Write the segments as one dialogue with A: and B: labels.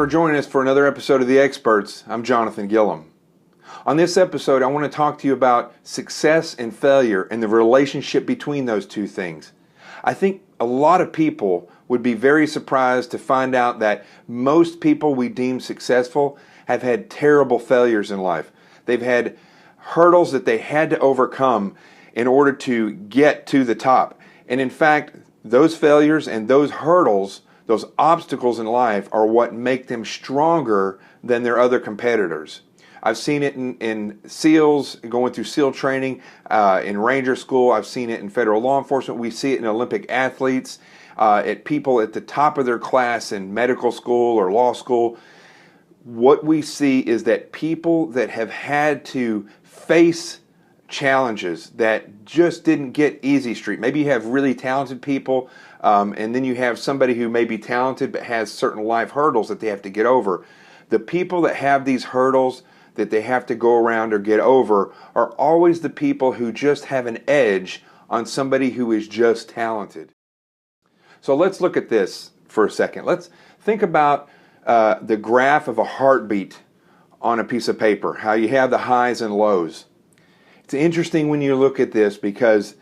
A: for joining us for another episode of The Experts. I'm Jonathan Gilliam. On this episode, I want to talk to you about success and failure and the relationship between those two things. I think a lot of people would be very surprised to find out that most people we deem successful have had terrible failures in life. They've had hurdles that they had to overcome in order to get to the top. And in fact, those failures and those hurdles, those obstacles in life, are what make them stronger than their other competitors. I've seen it in SEALs, going through SEAL training, in Ranger School. I've seen it in federal law enforcement. We see it in Olympic athletes, at people at the top of their class in medical school or law school. What we see is that people that have had to face challenges that just didn't get easy street. Maybe you have really talented people, and then you have somebody who may be talented but has certain life hurdles that they have to get over. The people that have these hurdles that they have to go around or get over are always the people who just have an edge on somebody who is just talented. So let's look at this for a second. Let's think about the graph of a heartbeat on a piece of paper, how you have the highs and lows. It's interesting when you look at this, because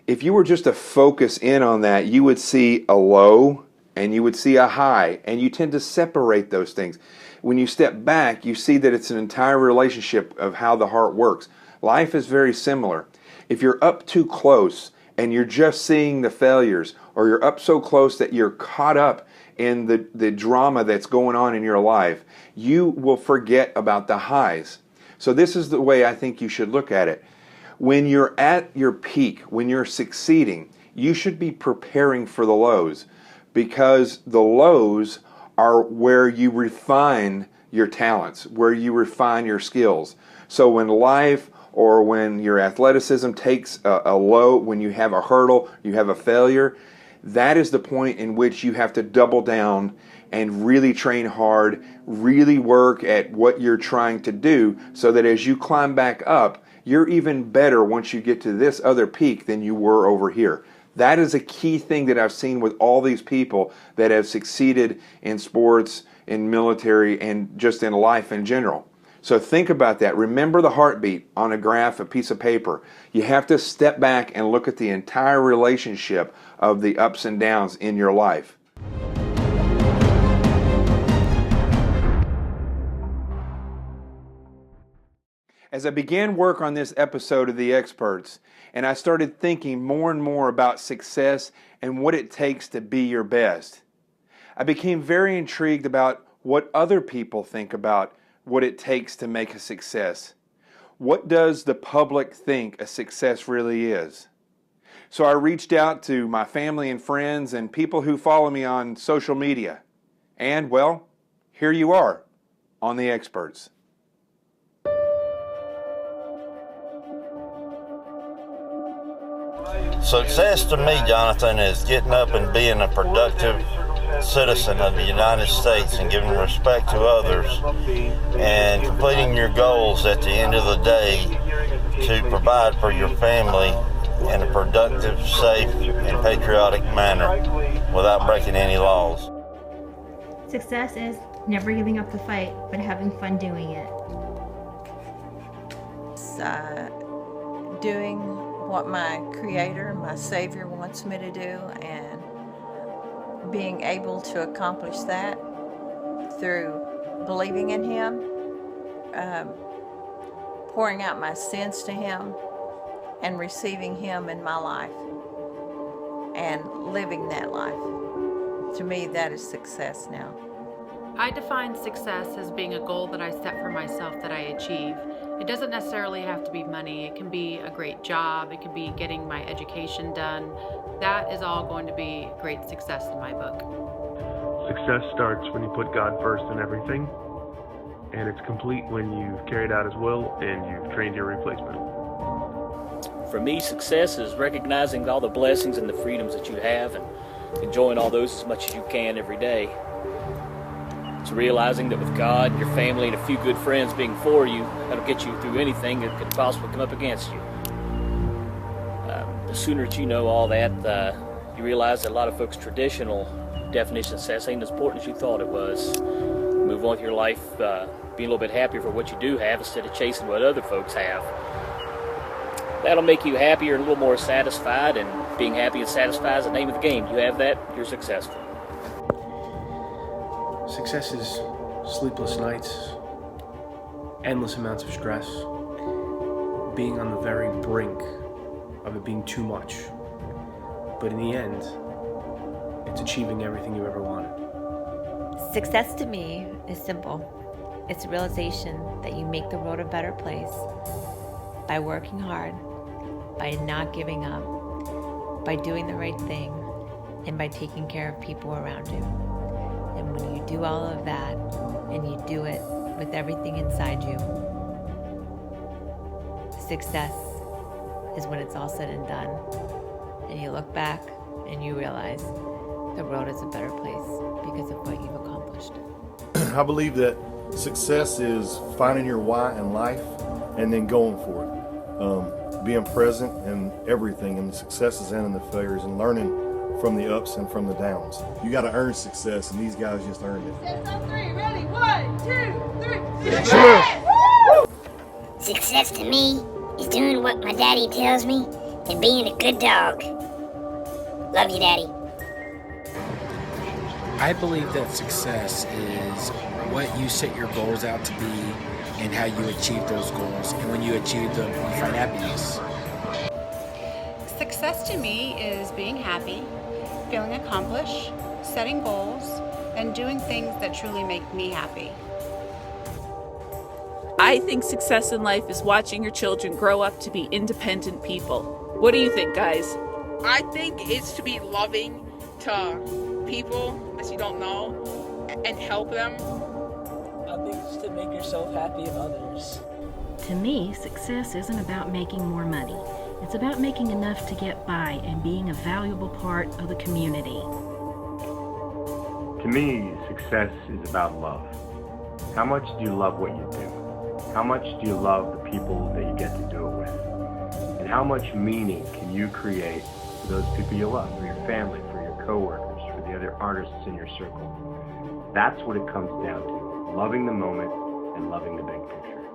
A: if you were just to focus in on that, you would see a low and you would see a high, and you tend to separate those things. When you step back, you see that it's an entire relationship of how the heart works. Life is very similar. If you're up too close and you're just seeing the failures, or you're up so close that you're caught up in the drama that's going on in your life, you will forget about the highs. So this is the way I think you should look at it. When you're at your peak, when you're succeeding, you should be preparing for the lows, because the lows are where you refine your talents, where you refine your skills. So when life or when your athleticism takes a low, when you have a hurdle, you have a failure, that is the point in which you have to double down and really train hard, really work at what you're trying to do, so that as you climb back up, you're even better once you get to this other peak than you were over here. That is a key thing that I've seen with all these people that have succeeded in sports, in military, and just in life in general. So think about that. Remember the heartbeat on a graph, a piece of paper. You have to step back and look at the entire relationship of the ups and downs in your life. As I began work on this episode of The Experts, and I started thinking more and more about success and what it takes to be your best, I became very intrigued about what other people think about what it takes to make a success. What does the public think a success really is? So I reached out to my family and friends and people who follow me on social media. And, well, here you are on The Experts.
B: Success to me, Jonathan, is getting up and being a productive citizen of the United States and giving respect to others and completing your goals at the end of the day to provide for your family in a productive, safe, and patriotic manner without breaking any laws.
C: Success is never giving up the fight, but having fun doing it.
D: Doing what my Creator, my Savior wants me to do, and being able to accomplish that through believing in Him, pouring out my sins to Him, and receiving Him in my life, and living that life. To me, that is success now.
E: I define success as being a goal that I set for myself that I achieve. It doesn't necessarily have to be money. It can be a great job. It can be getting my education done. That is all going to be great success in my book.
F: Success starts when you put God first in everything, and it's complete when you've carried out His will and you've trained your replacement.
G: For me, success is recognizing all the blessings and the freedoms that you have and enjoying all those as much as you can every day. It's realizing that with God, your family, and a few good friends being for you, that'll get you through anything that could possibly come up against you. The sooner that you know all that, you realize that a lot of folks' traditional definition of success ain't as important as you thought it was. move on with your life, be a little bit happier for what you do have instead of chasing what other folks have. That'll make you happier and a little more satisfied, and being happy and satisfied is the name of the game. You have that, you're successful.
H: Success is sleepless nights, endless amounts of stress, being on the very brink of it being too much. But in the end, it's achieving everything you ever wanted.
I: Success to me is simple. It's a realization that you make the world a better place by working hard, by not giving up, by doing the right thing, and by taking care of people around you. And when you do all of that, and you do it with everything inside you, success is when it's all said and done. And you look back and you realize the world is a better place because of what you've accomplished.
J: I believe that success is finding your why in life and then going for it. Being present in everything, in the successes and in the failures, and learning from the ups and from the downs. You got to earn success, and these guys just earned it.
K: Steps on three, ready? 1, 2, 3.
L: Success to me is doing what my daddy tells me and being a good dog. Love you, Daddy.
M: I believe that success is what you set your goals out to be and how you achieve those goals. And when you achieve them, you find happiness.
N: Success to me is being happy, feeling accomplished, setting goals, and doing things that truly make me happy.
O: I think success in life is watching your children grow up to be independent people. What do you think, guys?
P: I think it's to be loving to people that you don't know and help them.
Q: I think it's to make yourself happy and others.
R: To me, success isn't about making more money. It's about making enough to get by and being a valuable part of the community.
S: To me, success is about love. How much do you love what you do? How much do you love the people that you get to do it with? And how much meaning can you create for those people you love, for your family, for your coworkers, for the other artists in your circle? That's what it comes down to. Loving the moment and loving the big picture.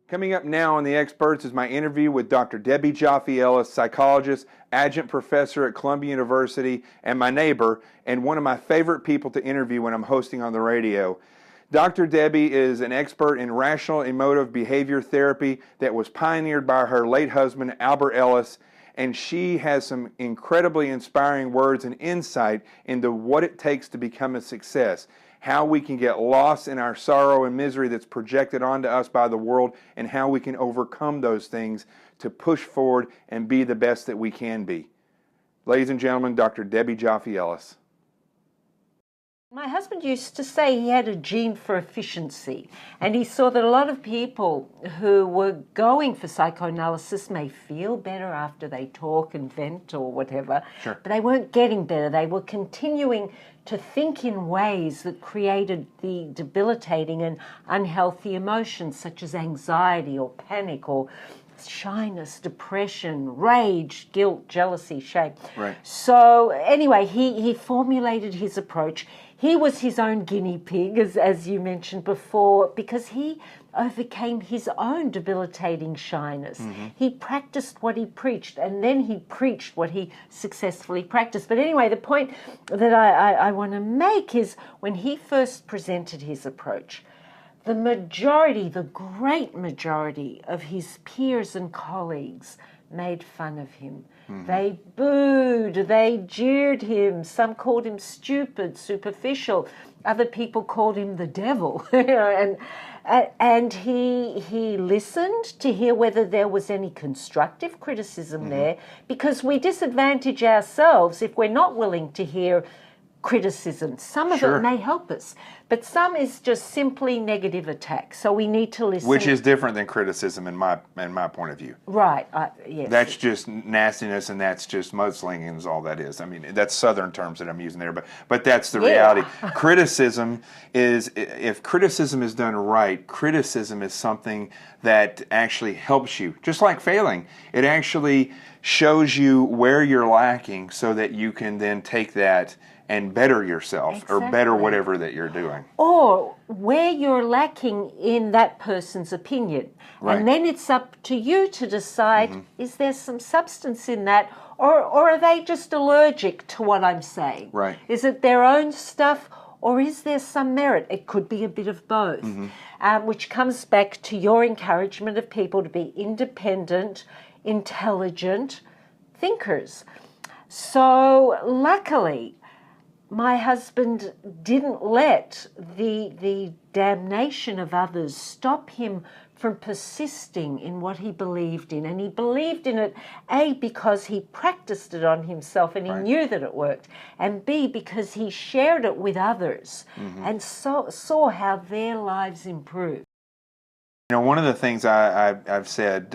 A: Coming up now on The Experts is my interview with Dr. Debbie Joffe Ellis, psychologist, adjunct professor at Columbia University, and my neighbor, and one of my favorite people to interview when I'm hosting on the radio. Dr. Debbie is an expert in Rational Emotive Behavior Therapy that was pioneered by her late husband, Albert Ellis, and she has some incredibly inspiring words and insight into what it takes to become a success, how we can get lost in our sorrow and misery that's projected onto us by the world, and how we can overcome those things to push forward and be the best that we can be. Ladies and gentlemen, Dr. Debbie Joffe Ellis.
T: My husband used to say he had a gene for efficiency, and he saw that a lot of people who were going for psychoanalysis may feel better after they talk and vent or whatever, but they weren't getting better. They were continuing to think in ways that created the debilitating and unhealthy emotions such as anxiety or panic or shyness, depression, rage, guilt, jealousy, shame.
A: Right.
T: So anyway, he formulated his approach. He was his own guinea pig, as you mentioned before, because he overcame his own debilitating shyness. Mm-hmm. He practiced what he preached, and then he preached what he successfully practiced. But anyway, the point that I want to make is when he first presented his approach, the majority, the great majority of his peers and colleagues made fun of him. Mm-hmm. They booed, they jeered him. Some called him stupid, superficial. Other people called him the devil. And he listened to hear whether there was any constructive criticism there, because we disadvantage ourselves if we're not willing to hear criticism. Some of it may help us. But some is just simply negative attack. So we need to listen.
A: Which is different than criticism in my point of view.
T: Right, yes.
A: That's just nastiness, and that's just mudslinging is all that is. I mean, that's Southern terms that I'm using there, but that's the reality. Criticism is, if criticism is done right, criticism is something that actually helps you. Just like failing, it actually shows you where you're lacking so that you can then take that and better yourself or better whatever that you're doing.
T: Or where you're lacking in that person's opinion.
A: Right.
T: And then it's up to you to decide, is there some substance in that, or are they just allergic to what I'm saying?
A: Right.
T: Is it their own stuff, or is there some merit? It could be a bit of both, which comes back to your encouragement of people to be independent, intelligent thinkers. So luckily, my husband didn't let the damnation of others stop him from persisting in what he believed in. And he believed in it, A, because he practiced it on himself and he knew that it worked, and B, because he shared it with others and saw how their lives improved.
A: You know, one of the things I've said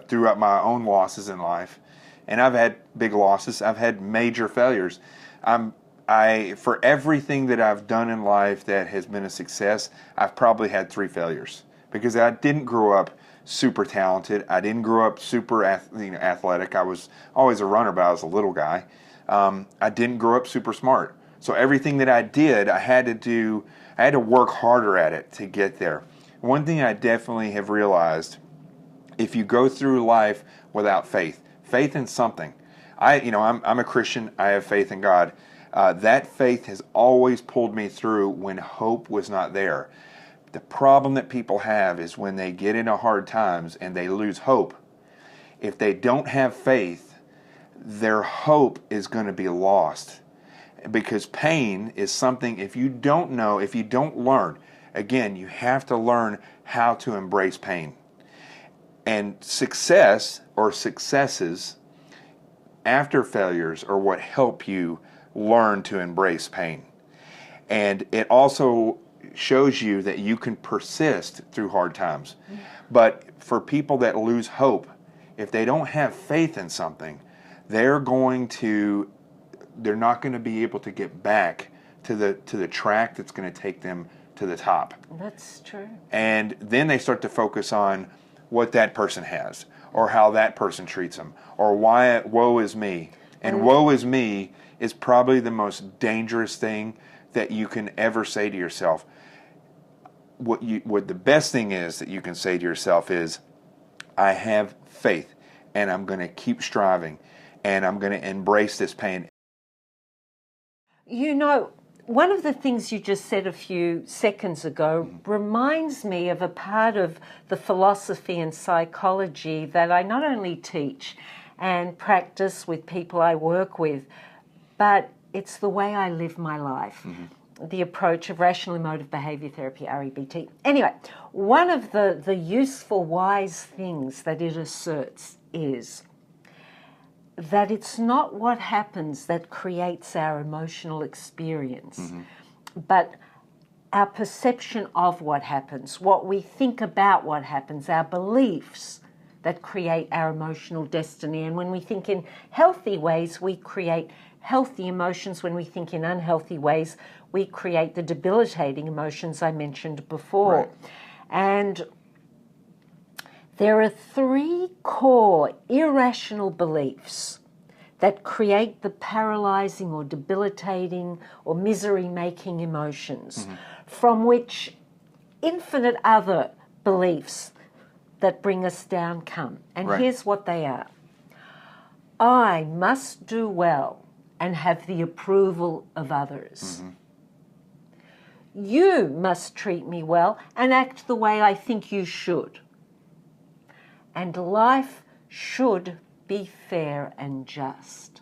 A: throughout my own losses in life, and I've had big losses, I've had major failures. For everything that I've done in life that has been a success, I've probably had 3 failures because I didn't grow up super talented. I didn't grow up super athletic. I was always a runner, but I was a little guy. I didn't grow up super smart. So everything that I did, I had to work harder at it to get there. One thing I definitely have realized, if you go through life without faith in something, I'm a Christian, I have faith in God. That faith has always pulled me through when hope was not there. The problem that people have is when they get into hard times and they lose hope. If they don't have faith, their hope is going to be lost. Because pain is something, if you don't learn, again, you have to learn how to embrace pain. And success or successes after failures are what help you learn to embrace pain. And it also shows you that you can persist through hard times. But for people that lose hope, if they don't have faith in something, they're not going to be able to get back to the track that's going to take them to the top.
T: That's true.
A: And then they start to focus on what that person has, or how that person treats them, or why woe is me. And woe is me is probably the most dangerous thing that you can ever say to yourself. What the best thing is that you can say to yourself is, I have faith, and I'm going to keep striving, and I'm going to embrace this pain.
T: You know, one of the things you just said a few seconds ago reminds me of a part of the philosophy and psychology that I not only teach and practice with people I work with, but it's the way I live my life. The approach of Rational Emotive Behavior Therapy, REBT. Anyway, one of the useful, wise things that it asserts is that it's not what happens that creates our emotional experience, but our perception of what happens, what we think about what happens, our beliefs that create our emotional destiny. And when we think in healthy ways, we create healthy emotions. When we think in unhealthy ways, we create the debilitating emotions I mentioned before.
A: Right.
T: And there are 3 core irrational beliefs that create the paralyzing or debilitating or misery-making emotions, from which infinite other beliefs that bring us down come. And here's what they are. I must do well and have the approval of others. You must treat me well and act the way I think you should. And life should be fair and just.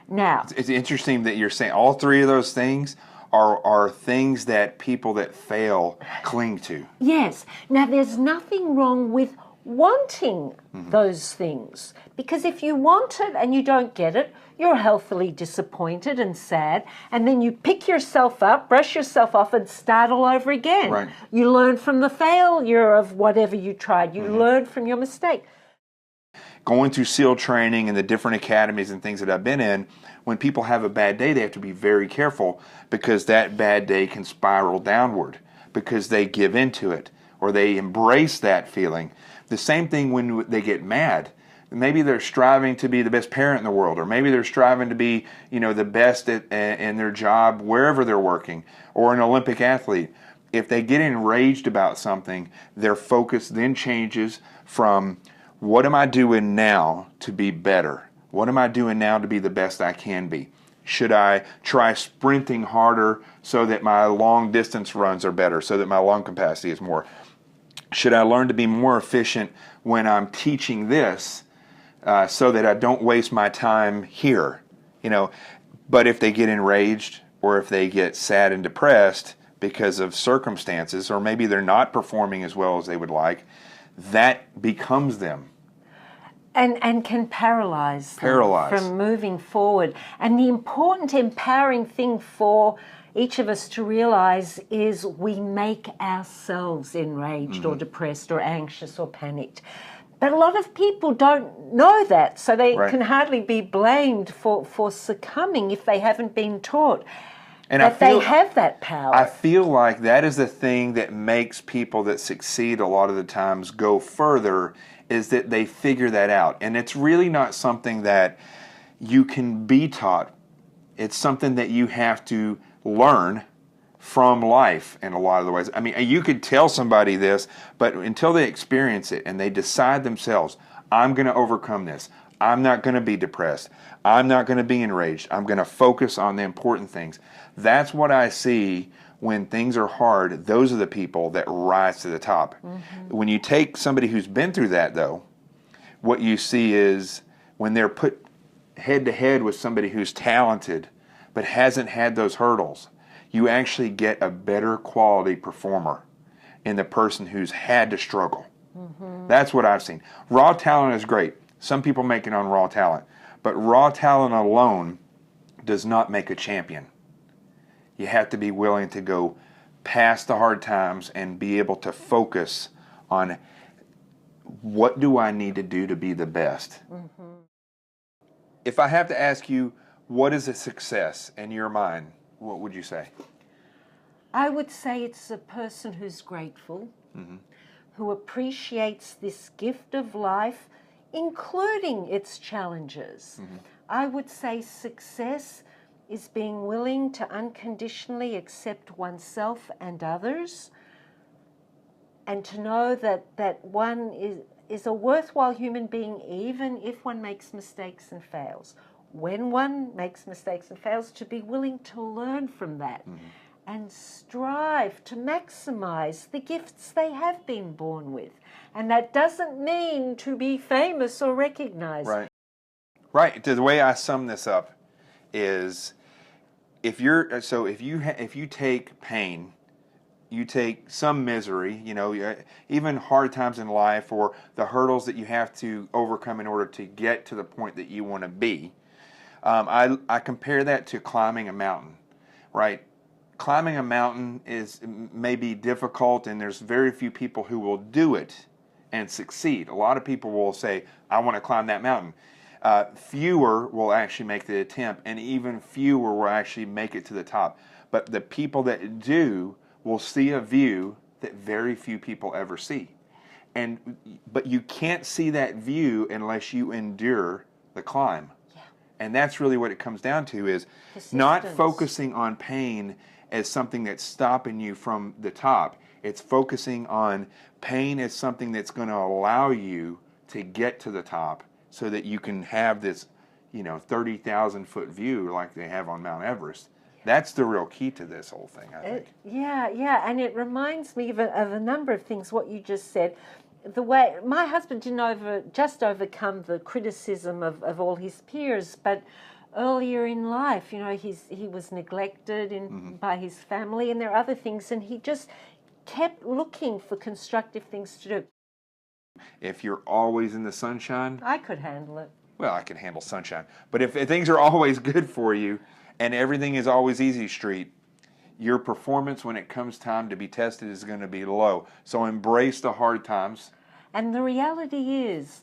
T: Now,
A: it's interesting that you're saying all 3 of those things are things that people that fail cling to.
T: Yes. Now, there's nothing wrong with wanting those things. Because if you want it and you don't get it, you're healthily disappointed and sad, and then you pick yourself up, brush yourself off, and start all over again.
A: Right.
T: You learn from the failure of whatever you tried. You learn from your mistake.
A: Going through SEAL training and the different academies and things that I've been in, when people have a bad day, they have to be very careful, because that bad day can spiral downward because they give into it or they embrace that feeling. The same thing when they get mad. Maybe they're striving to be the best parent in the world, or maybe they're striving to be, the best in their job wherever they're working, or an Olympic athlete. If they get enraged about something, their focus then changes from what am I doing now to be better? What am I doing now to be the best I can be? Should I try sprinting harder so that my long distance runs are better, so that my lung capacity is more? Should I learn to be more efficient when I'm teaching this so that I don't waste my time here? But if they get enraged, or if they get sad and depressed because of circumstances, or maybe they're not performing as well as they would like, that becomes them.
T: And can paralyze them from moving forward. And the important empowering thing for each of us to realize is we make ourselves enraged or depressed or anxious or panicked. But a lot of people don't know that, so they can hardly be blamed for succumbing if they haven't been taught that they have that power.
A: I feel like that is the thing that makes people that succeed a lot of the times go further, is that they figure that out. And it's really not something that you can be taught. It's something that you have to learn from life in a lot of the ways. I mean, you could tell somebody this, but until they experience it and they decide themselves, I'm going to overcome this. I'm not going to be depressed. I'm not going to be enraged. I'm going to focus on the important things. That's what I see when things are hard. Those are the people that rise to the top. When you take somebody who's been through that, though, what you see is when they're put head to head with somebody who's talented but hasn't had those hurdles, you actually get a better quality performer in the person who's had to struggle. That's what I've seen. Raw talent is great. Some people make it on raw talent. But raw talent alone does not make a champion. You have to be willing to go past the hard times and be able to focus on what do I need to do to be the best. If I have to ask you, what is a success in your mind, what would you say?
T: I would say it's a person who's grateful, who appreciates this gift of life, including its challenges. I would say success is being willing to unconditionally accept oneself and others, and to know that one is a worthwhile human being even if one makes mistakes and fails. When one makes mistakes and fails, to be willing to learn from that and strive to maximize the gifts they have been born with. And that doesn't mean to be famous or recognized.
A: Right. The way I sum this up is, if you take pain, you take some misery, even hard times in life, or the hurdles that you have to overcome in order to get to the point that you want to be. I compare that to climbing a mountain, right? Climbing a mountain may be difficult, and there's very few people who will do it and succeed. A lot of people will say, I want to climb that mountain. Fewer will actually make the attempt, and even fewer will actually make it to the top. But the people that do will see a view that very few people ever see. But you can't see that view unless you endure the climb. And that's really what it comes down to, is not focusing on pain as something that's stopping you from the top. It's focusing on pain as something that's going to allow you to get to the top, so that you can have this, 30,000 foot view like they have on Mount Everest. That's the real key to this whole thing, I think.
T: And it reminds me of a number of things, what you just said. The way my husband didn't just overcome the criticism of all his peers, but earlier in life, he was neglected by his family, and there are other things, and he just kept looking for constructive things to do.
A: If you're always in the sunshine,
T: I could handle it.
A: well, I can handle sunshine. But if things are always good for you and everything is always easy street, your performance when it comes time to be tested is going to be low. So embrace the hard times.
T: And the reality is,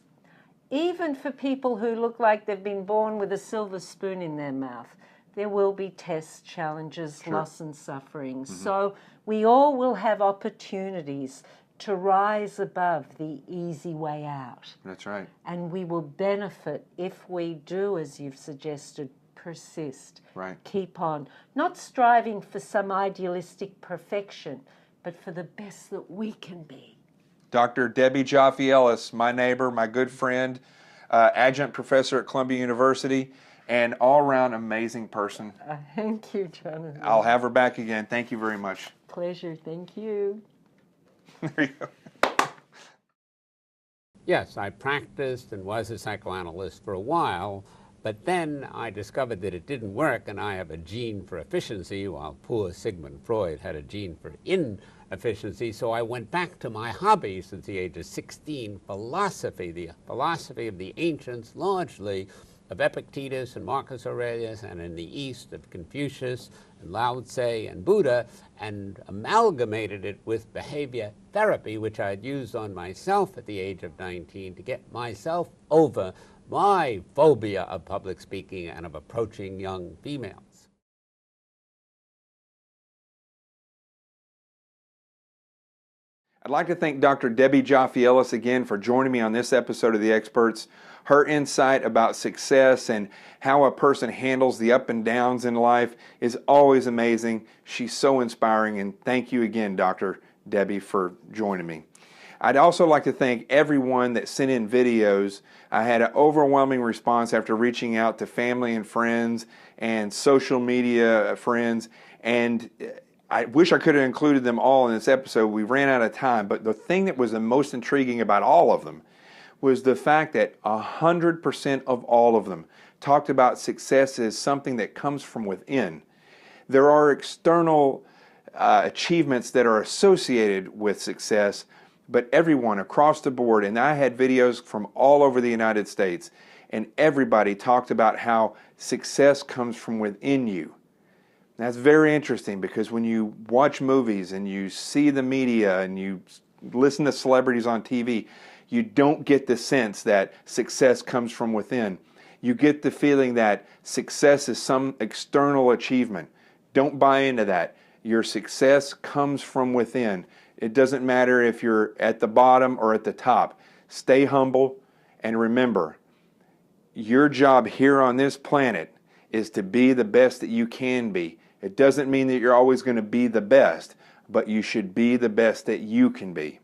T: even for people who look like they've been born with a silver spoon in their mouth, there will be tests, challenges,
A: Sure.
T: loss and suffering.
A: Mm-hmm.
T: So we all will have opportunities to rise above the easy way out.
A: That's right.
T: And we will benefit if we do, as you've suggested, persist.
A: Right.
T: Keep on. Not striving for some idealistic perfection, but for the best that we can be.
A: Dr. Debbie Joffe Ellis, my neighbor, my good friend, adjunct professor at Columbia University, and all-around amazing person.
T: Thank you, Jonathan.
A: I'll have her back again. Thank you very much.
T: Pleasure. Thank you.
A: There you go.
U: Yes, I practiced and was a psychoanalyst for a while, but then I discovered that it didn't work, and I have a gene for efficiency, while poor Sigmund Freud had a gene for inefficiency. So I went back to my hobby since the age of 16, philosophy, the philosophy of the ancients, largely of Epictetus and Marcus Aurelius, and in the East of Confucius and Lao Tse and Buddha, and amalgamated it with behavior therapy, which I'd used on myself at the age of 19 to get myself over my phobia of public speaking and of approaching young females.
A: I'd like to thank Dr. Debbie Joffe Ellis again for joining me on this episode of The Experts. Her insight about success and how a person handles the up and downs in life is always amazing. She's so inspiring, and thank you again, Dr. Debbie, for joining me. I'd also like to thank everyone that sent in videos. I had an overwhelming response after reaching out to family and friends and social media friends, and I wish I could have included them all in this episode. We ran out of time, but the thing that was the most intriguing about all of them was the fact that 100% of all of them talked about success as something that comes from within. There are external achievements that are associated with success, but everyone across the board, and I had videos from all over the United States, and everybody talked about how success comes from within you. That's very interesting, because when you watch movies and you see the media and you listen to celebrities on TV, you don't get the sense that success comes from within. You get the feeling that success is some external achievement. Don't buy into that. Your success comes from within. It doesn't matter if you're at the bottom or at the top. Stay humble, and remember, your job here on this planet is to be the best that you can be. It doesn't mean that you're always going to be the best, but you should be the best that you can be.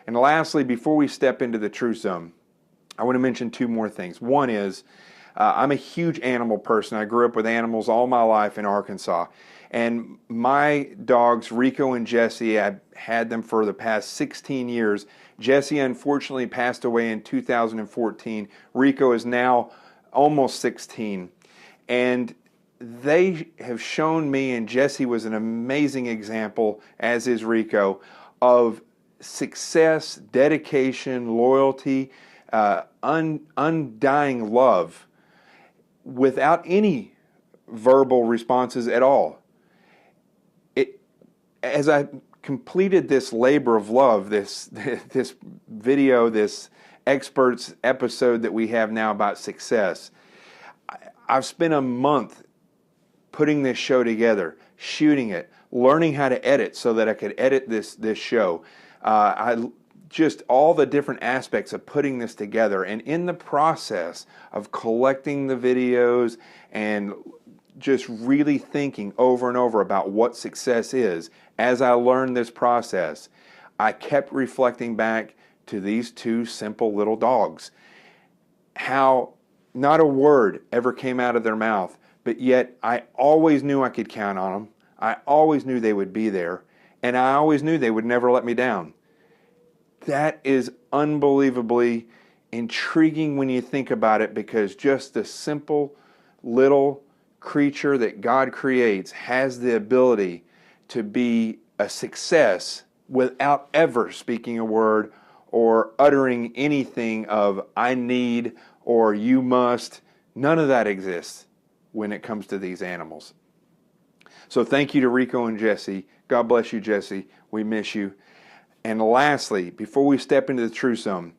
A: And lastly, before we step into the truth zone, I want to mention two more things. One is, I'm a huge animal person. I grew up with animals all my life in Arkansas. And my dogs, Rico and Jesse, I've had them for the past 16 years. Jesse unfortunately passed away in 2014. Rico is now almost 16. And they have shown me, and Jesse was an amazing example, as is Rico, of success, dedication, loyalty, undying love without any verbal responses at all. As I completed this labor of love, this video, this experts episode that we have now about success, I've spent a month putting this show together, shooting it, learning how to edit so that I could edit this show. Just all the different aspects of putting this together, and in the process of collecting the videos and just really thinking over and over about what success is, as I learned this process, I kept reflecting back to these two simple little dogs. How not a word ever came out of their mouth, but yet I always knew I could count on them. I always knew they would be there, and I always knew they would never let me down. That is unbelievably intriguing when you think about it, because just the simple little creature that God creates has the ability to be a success without ever speaking a word or uttering anything of I need or you must. None of that exists when it comes to these animals. So thank you to Rico and Jesse. God bless you, Jesse. We miss you. And lastly, before we step into the Truth Zone,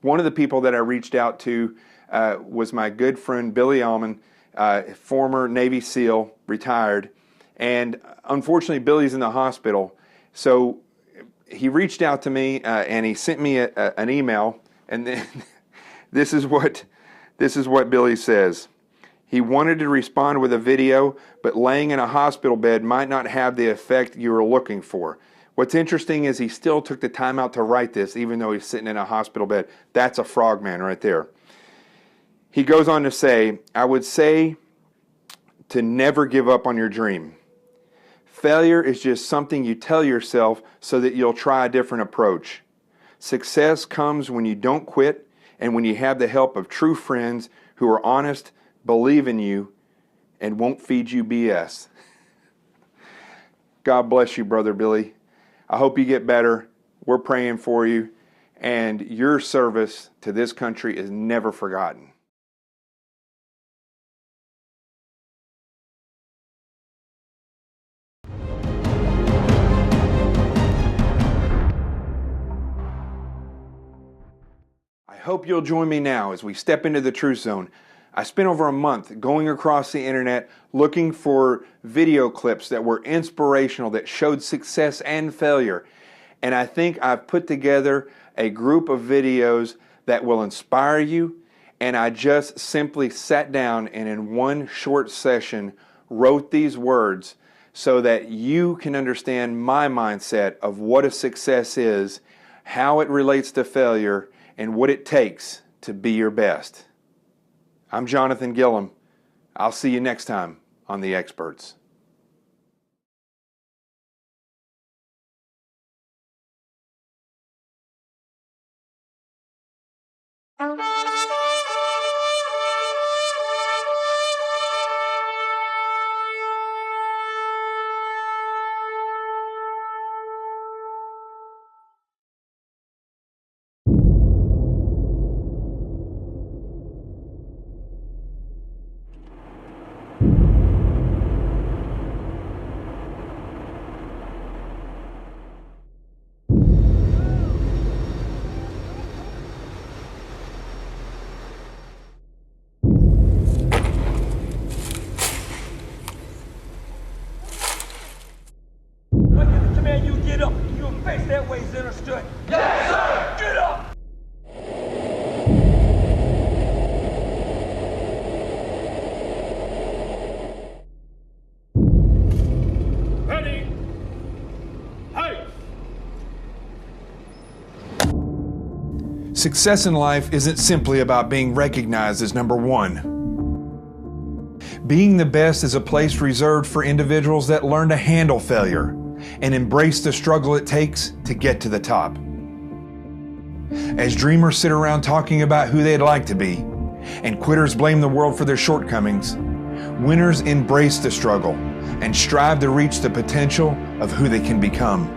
A: one of the people that I reached out to was my good friend Billy Allman, former Navy SEAL, retired. And unfortunately, Billy's in the hospital. So he reached out to me and he sent me an email. And then this is what Billy says. He wanted to respond with a video, but laying in a hospital bed might not have the effect you were looking for. What's interesting is he still took the time out to write this, even though he's sitting in a hospital bed. That's a frogman right there. He goes on to say, I would say to never give up on your dream. Failure is just something you tell yourself so that you'll try a different approach. Success comes when you don't quit and when you have the help of true friends who are honest, believe in you, and won't feed you BS. God bless you, Brother Billy. I hope you get better. We're praying for you, and your service to this country is never forgotten. I hope you'll join me now as we step into the Truth Zone. I spent over a month going across the internet looking for video clips that were inspirational, that showed success and failure. And I think I've put together a group of videos that will inspire you. And I just simply sat down and in one short session wrote these words so that you can understand my mindset of what a success is, how it relates to failure, and what it takes to be your best. I'm Jonathan Gilliam. I'll see you next time on The Experts. Success in life isn't simply about being recognized as number one. Being the best is a place reserved for individuals that learn to handle failure and embrace the struggle it takes to get to the top. As dreamers sit around talking about who they'd like to be, and quitters blame the world for their shortcomings, winners embrace the struggle and strive to reach the potential of who they can become.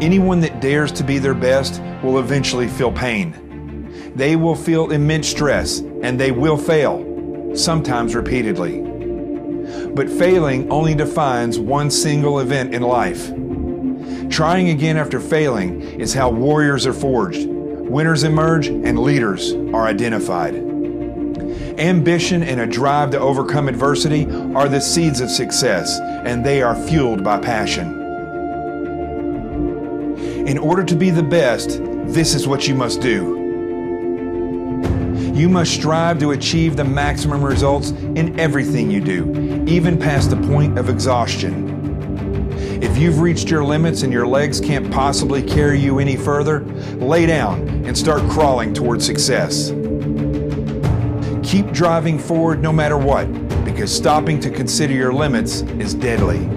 A: Anyone that dares to be their best will eventually feel pain. They will feel immense stress, and they will fail, sometimes repeatedly. But failing only defines one single event in life. Trying again after failing is how warriors are forged, winners emerge, and leaders are identified. Ambition and a drive to overcome adversity are the seeds of success, and they are fueled by passion. In order to be the best, this is what you must do. You must strive to achieve the maximum results in everything you do, even past the point of exhaustion. If you've reached your limits and your legs can't possibly carry you any further, lay down and start crawling toward success. Keep driving forward no matter what, because stopping to consider your limits is deadly.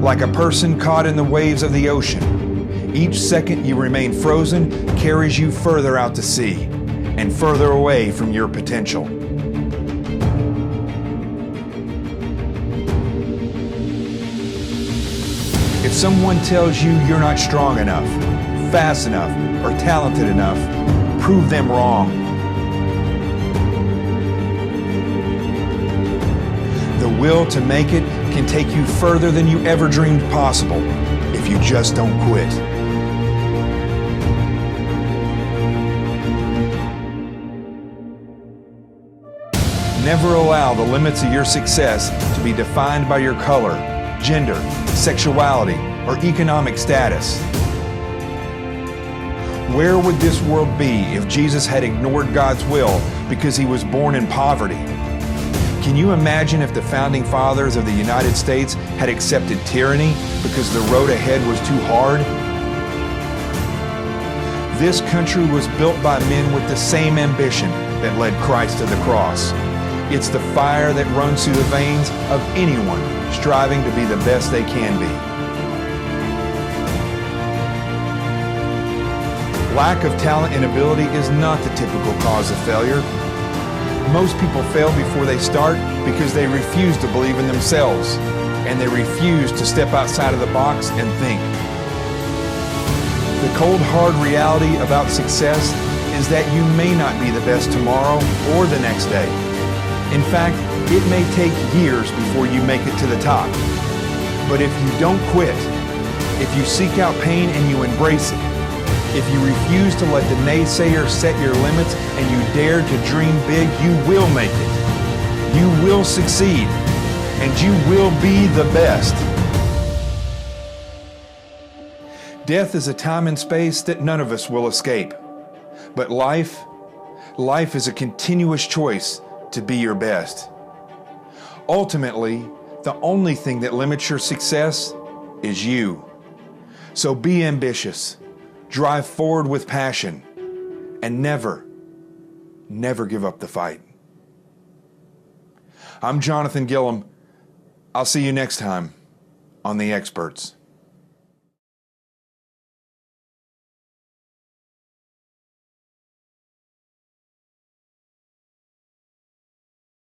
A: Like a person caught in the waves of the ocean, each second you remain frozen carries you further out to sea and further away from your potential. someone tells you you're not strong enough, fast enough, or talented enough, prove them wrong. The will to make it can take you further than you ever dreamed possible if you just don't quit. Never allow the limits of your success to be defined by your color, gender, sexuality, or economic status. Where would this world be if Jesus had ignored God's will because he was born in poverty? Can you imagine if the founding fathers of the United States had accepted tyranny because the road ahead was too hard? This country was built by men with the same ambition that led Christ to the cross. It's the fire that runs through the veins of anyone striving to be the best they can be. Lack of talent and ability is not the typical cause of failure. Most people fail before they start because they refuse to believe in themselves and they refuse to step outside of the box and think. The cold, hard reality about success is that you may not be the best tomorrow or the next day. In fact, it may take years before you make it to the top. But if you don't quit, if you seek out pain and you embrace it, if you refuse to let the naysayer set your limits and you dare to dream big, you will make it. You will succeed, and you will be the best. Death is a time and space that none of us will escape. But life is a continuous choice to be your best. Ultimately, the only thing that limits your success is you. So be ambitious, drive forward with passion, and never give up the fight. I'm Jonathan Gilliam. I'll see you next time on The Experts.